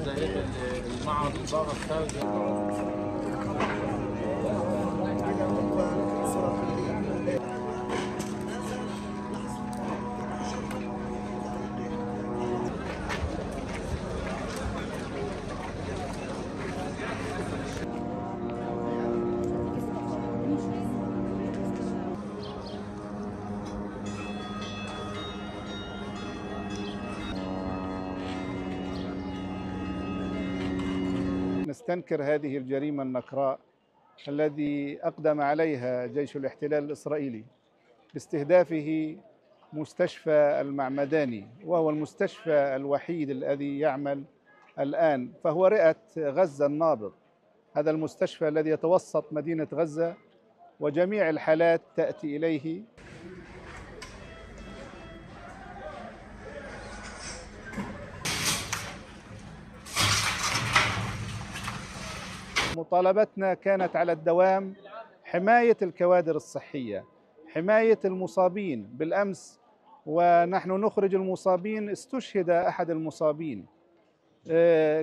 زي المعرض البقر الخارجي. نستنكر هذه الجريمة النكراء الذي أقدم عليها جيش الاحتلال الإسرائيلي باستهدافه مستشفى المعمداني، وهو المستشفى الوحيد الذي يعمل الآن، فهو رئة غزة النابض. هذا المستشفى الذي يتوسط مدينة غزة وجميع الحالات تأتي إليه. مطالبتنا كانت على الدوام حماية الكوادر الصحية، حماية المصابين. بالأمس ونحن نخرج المصابين استشهد أحد المصابين.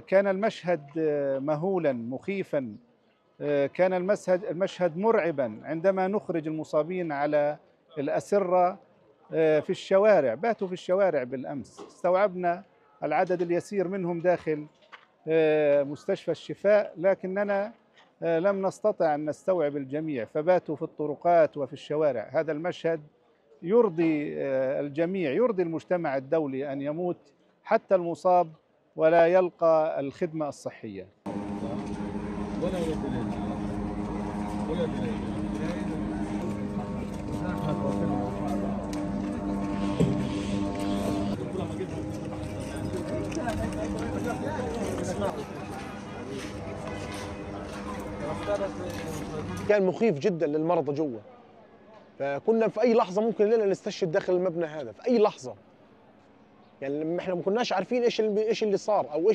كان المشهد مهولا مخيفا، كان المشهد مرعبا عندما نخرج المصابين على الأسرة في الشوارع. باتوا في الشوارع بالأمس. استوعبنا العدد اليسير منهم داخل مستشفى الشفاء، لكننا لم نستطع أن نستوعب الجميع، فباتوا في الطرقات وفي الشوارع. هذا المشهد يرضي الجميع، يرضي المجتمع الدولي أن يموت حتى المصاب ولا يلقى الخدمة الصحية. كان مخيف جدا للمرضى جوا، فكنا في اي لحظه ممكن لنا نستشهد داخل المبنى هذا في اي لحظه. يعني احنا ما كناش عارفين ايش اللي صار او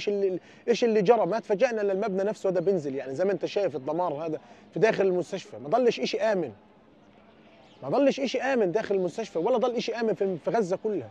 ايش اللي جرى. ما تفاجئنا ان المبنى نفسه هذا بينزل، يعني زي ما انت شايف الدمار هذا في داخل المستشفى. ما ضلش شيء امن، ما ضلش شيء امن داخل المستشفى، ولا ضل شيء امن في غزه كلها.